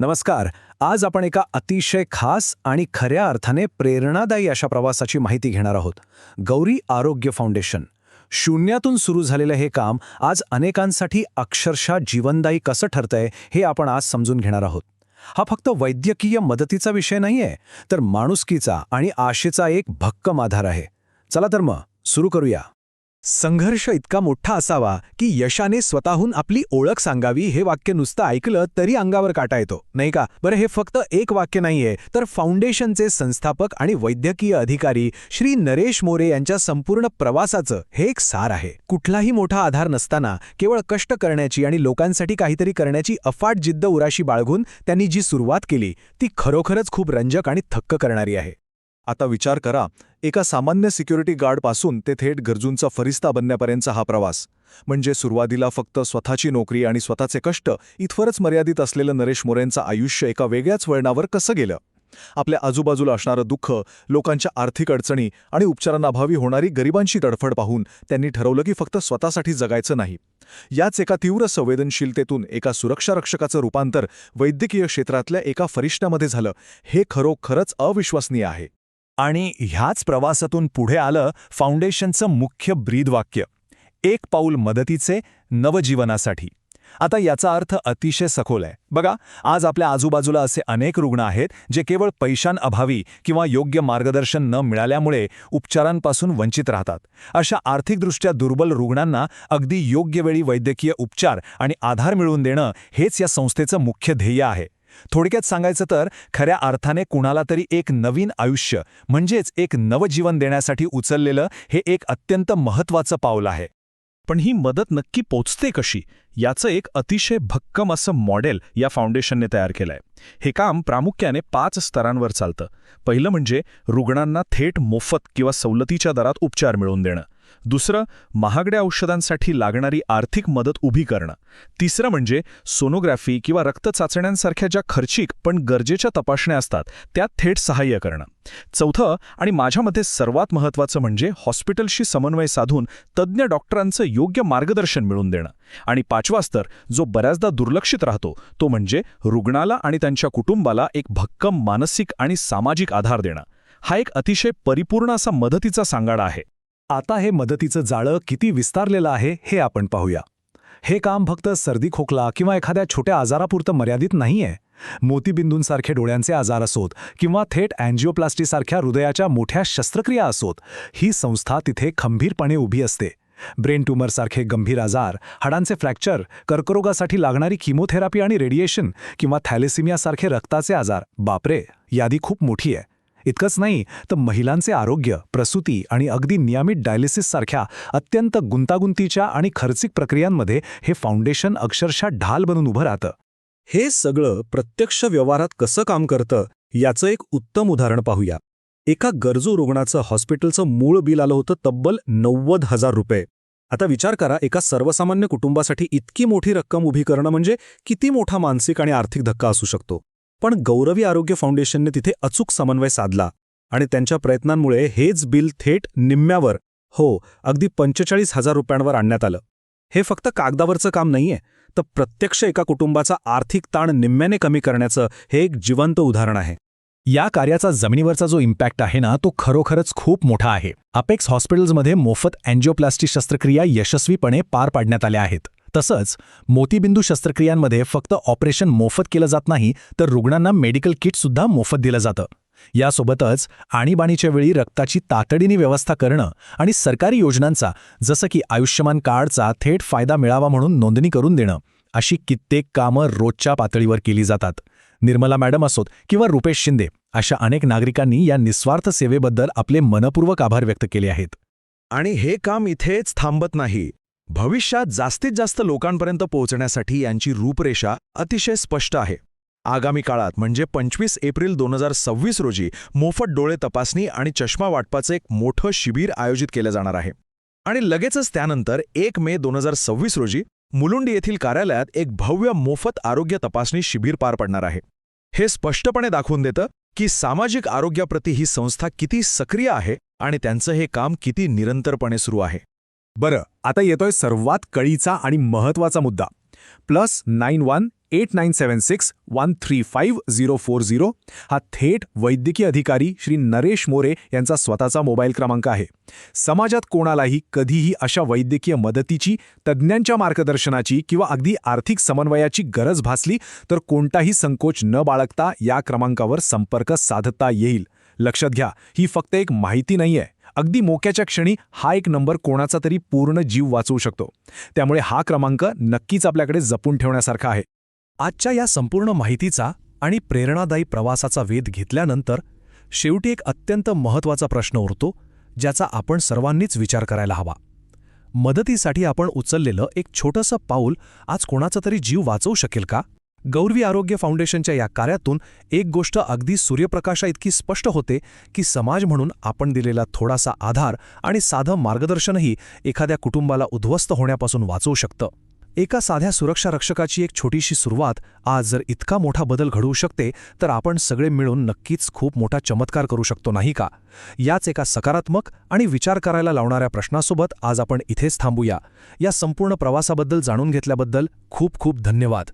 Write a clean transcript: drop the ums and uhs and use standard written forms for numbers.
नमस्कार. आज आपण एका अतिशय खास आणि खऱ्या अर्थाने प्रेरणादायी अशा प्रवासाची माहिती घेणार आहोत. गौरी आरोग्य फाउंडेशन. शून्यातून सुरू झालेलं हे काम आज अनेकांसाठी अक्षरशः जीवनदायी कसं ठरतंय हे आपण आज समजून घेणार आहोत. हा फक्त वैद्यकीय मदतीचा विषय नाहीये, तर माणुसकीचा आणि आशेचा एक भक्कम आधार आहे. चला तर मग सुरू करूया. संघर्ष इतका मोठा असावा की यशाने स्वतःहून आपली ओळख सांगावी हे वाक्य नुसतं ऐकलं तरी अंगावर काटा येतो, नाही का? बरं, हे फक्त एक वाक्य नाहीये, तर फाउंडेशनचे संस्थापक आणि वैद्यकीय अधिकारी श्री नरेश मोरे यांच्या संपूर्ण प्रवासाचं हे एक सार आहे. कुठलाही मोठा आधार नसताना केवळ कष्ट करण्याची आणि लोकांसाठी काहीतरी करण्याची अफाट जिद्द उराशी बाळगून त्यांनी जी सुरुवात केली ती खरोखरच खूप रंजक आणि थक्क करणारी आहे. आता विचार करा, एका सामान्य सिक्युरिटी गार्डपासून ते थेट गरजूंचा फरिस्ता बनण्यापर्यंतचा हा प्रवास. म्हणजे सुरुवातीला फक्त स्वतःची नोकरी आणि स्वतःचे कष्ट इथवरच मर्यादित असलेलं नरेश मोरेंचं आयुष्य एका वेगळ्याच वळणावर कसं गेलं. आपल्या आजूबाजूला असणारं दुःख, लोकांच्या आर्थिक अडचणी आणि उपचारांअभावी होणारी गरिबांची तडफड पाहून त्यांनी ठरवलं की फक्त स्वतःसाठी जगायचं नाही. याच एका तीव्र संवेदनशीलतेतून एका सुरक्षारक्षकाचं रूपांतर वैद्यकीय क्षेत्रातल्या एका फरिश्त्यामध्ये झालं. हे खरोखरच अविश्वसनीय आहे. आणि ह्याच प्रवासातून पुढे आलं फाउंडेशनचं मुख्य ब्रीदवाक्य, एक पाऊल मदतीचे, नवजीवनासाठी. आता याचा अर्थ अतिशय सखोल आहे. बघा, आज आपल्या आजूबाजूला असे अनेक रुग्ण आहेत जे केवळ पैशांअभावी किंवा योग्य मार्गदर्शन न मिळाल्यामुळे उपचारांपासून वंचित राहतात. अशा आर्थिकदृष्ट्या दुर्बल रुग्णांना अगदी योग्य वेळी वैद्यकीय उपचार आणि आधार मिळवून देणं हेच या संस्थेचं मुख्य ध्येय आहे. थोडक्यात सांगायचं तर खऱ्या अर्थाने कुणाला तरी एक नवीन आयुष्य म्हणजेच एक नवजीवन देण्यासाठी उचललेलं हे एक अत्यंत महत्त्वाचं पाऊल आहे. पण ही मदत नक्की पोचते कशी याचं एक अतिशय भक्कम असं मॉडेल या फाउंडेशनने तयार केलंय. हे काम प्रामुख्याने 5 स्तरांवर चालतं. पहिलं म्हणजे रुग्णांना थेट मोफत किंवा सवलतीच्या दरात उपचार मिळवून देणं. दुसरं, महागड्या औषधांसाठी लागणारी आर्थिक मदत उभी करणं. तिसरं म्हणजे सोनोग्राफी किंवा रक्त चाचण्यांसारख्या ज्या खर्चिक पण गरजेच्या तपासण्या असतात त्यात थेट सहाय्य करणं. चौथं आणि माझ्या मते सर्वात महत्त्वाचं म्हणजे हॉस्पिटलशी समन्वय साधून तज्ज्ञ डॉक्टरांचं योग्य मार्गदर्शन मिळवून देणं. आणि 5वा स्तर, जो बऱ्याचदा दुर्लक्षित राहतो, तो म्हणजे रुग्णाला आणि त्यांच्या कुटुंबाला एक भक्कम मानसिक आणि सामाजिक आधार देणं. हा एक अतिशय परिपूर्ण असा मदतीचा सांगाडा आहे. आता हे मदतीचं जाळं किती विस्तारलेलं आहे हे आपण पाहूया. हे काम फक्त सर्दी खोकला किंवा एखाद्या छोट्या आजारापुरतं मर्यादित नाहीये. मोतीबिंदूंसारखे डोळ्यांचे आजार असोत किंवा थेट अँजिओप्लास्टीसारख्या हृदयाच्या मोठ्या शस्त्रक्रिया असोत, ही संस्था तिथे खंबीरपणे उभी असते. ब्रेन ट्यूमरसारखे गंभीर आजार, हाडांचे फ्रॅक्चर, कर्करोगासाठी लागणारी किमोथेरपी आणि रेडिएशन किंवा थॅलेसिमियासारखे रक्ताचे आजार, बापरे, यादी खूप मोठी आहे. इतकंच नाही तर महिलांचे आरोग्य, प्रसूती आणि अगदी नियमित डायलिसिससारख्या अत्यंत गुंतागुंतीच्या आणि खर्चिक प्रक्रियांमध्ये हे फाउंडेशन अक्षरशः ढाल बनून उभं राहतं. हे सगळं प्रत्यक्ष व्यवहारात कसं काम करतं याचं एक उत्तम उदाहरण पाहूया. एका गरजू रुग्णाचं हॉस्पिटलचं मूळ बिल आलं होतं तब्बल 90,000 रुपये. आता विचार करा, एका सर्वसामान्य कुटुंबासाठी इतकी मोठी रक्कम उभी करणं म्हणजे किती मोठा मानसिक आणि आर्थिक धक्का असू शकतो. पण गौरवी आरोग्य फाउंडेशनने तिथे अचूक समन्वय साधला आणि त्यांच्या प्रयत्नांमुळे हेच बिल थेट निम्म्यावर, अगदी 45,000 रुपयांवर आणण्यात आलं. हे फक्त कागदावरचं काम नाहीये, तर प्रत्यक्ष एका कुटुंबाचा आर्थिक ताण निम्म्याने कमी करण्याचं हे एक जिवंत उदाहरण आहे. या कार्याचा जमिनीवरचा जो इम्पॅक्ट आहे ना, तो खरोखरच खूप मोठा आहे. अपेक्स हॉस्पिटल्समध्ये मोफत अँजिओप्लास्टी शस्त्रक्रिया यशस्वीपणे पार पाडण्यात आल्या आहेत. तसंच मोतीबिंदू शस्त्रक्रियांमध्ये फक्त ऑपरेशन मोफत केलं जात नाही, तर रुग्णांना मेडिकल किटसुद्धा मोफत दिलं जातं. यासोबतच आणीबाणीच्या वेळी रक्ताची तातडीने व्यवस्था करणं आणि सरकारी योजनांचा जसं की आयुष्यमान कार्डचा थेट फायदा मिळावा म्हणून नोंदणी करून देणं, अशी कित्येक कामं रोजच्या पातळीवर केली जातात. निर्मला मॅडम असोत किंवा रुपेश शिंदे, अशा अनेक नागरिकांनी या निस्वार्थ सेवेबद्दल आपले मनपूर्वक आभार व्यक्त केले आहेत. आणि हे काम इथेच थांबत नाही. भविष्यात जास्तीत जास्त लोकांपर्यंत पोहोचण्यासाठी यांची रूपरेषा अतिशय स्पष्ट आहे. आगामी काळात म्हणजे 25 एप्रिल 2026 रोजी मोफत डोळे तपासणी आणि चष्मा वाटपाचं एक मोठं शिबिर आयोजित केलं जाणार आहे. आणि लगेचच त्यानंतर 1 मे 2026 रोजी मुलुंड येथील कार्यालयात एक भव्य मोफत आरोग्य तपासणी शिबिर पार पडणार आहे. हे स्पष्टपणे दाखवून देतं की सामाजिक आरोग्याप्रती ही संस्था किती सक्रिय आहे आणि त्यांचं हे काम किती निरंतरपणे सुरू आहे. बरं, आता येतोय सर्वात कळीचा आणि महत्त्वाचा मुद्दा. +91 8976135040 हा थेट वैद्यकीय अधिकारी श्री नरेश मोरे यांचा स्वतःचा मोबाईल क्रमांक आहे. समाजात कोणालाही कधीही अशा वैद्यकीय मदतीची, तज्ज्ञांच्या मार्गदर्शनाची किंवा अगदी आर्थिक समन्वयाची गरज भासली तर कोणताही संकोच न बाळगता या क्रमांकावर संपर्क साधता येईल. लक्षात घ्या, ही फक्त एक माहिती नाहीये. अगदी मोक्याच्या क्षणी हा एक नंबर कोणाचा तरी पूर्ण जीव वाचवू शकतो. त्यामुळे हा क्रमांक नक्कीच आपल्याकडे जपून ठेवण्यासारखा आहे. आजच्या या संपूर्ण माहितीचा आणि प्रेरणादायी प्रवासाचा वेध घेतल्यानंतर शेवटी एक अत्यंत महत्त्वाचा प्रश्न उरतो, ज्याचा आपण सर्वांनीच विचार करायला हवा. मदतीसाठी आपण उचललेलं एक छोटंसं पाऊल आज कोणाचा तरी जीव वाचवू शकेल का? गौरवी आरोग्य फाउंडेशनच्या या कार्यातून एक गोष्ट अगदी सूर्यप्रकाशा इतकी स्पष्ट होते की समाज म्हणून आपण दिलेला थोडासा आधार आणि साधं मार्गदर्शनही एखाद्या कुटुंबाला उद्ध्वस्त होण्यापासून वाचवू शकतं. एका साध्या सुरक्षा रक्षकाची एक छोटीशी सुरुवात आज जर इतका मोठा बदल घडवू शकते, तर आपण सगळे मिळून नक्कीच खूप मोठा चमत्कार करू शकतो, नाही का? याच एका सकारात्मक आणि विचार करायला लावणाऱ्या प्रश्नासोबत आज आपण इथेच थांबूया. या संपूर्ण प्रवासाबद्दल जाणून घेतल्याबद्दल खूप खूप धन्यवाद.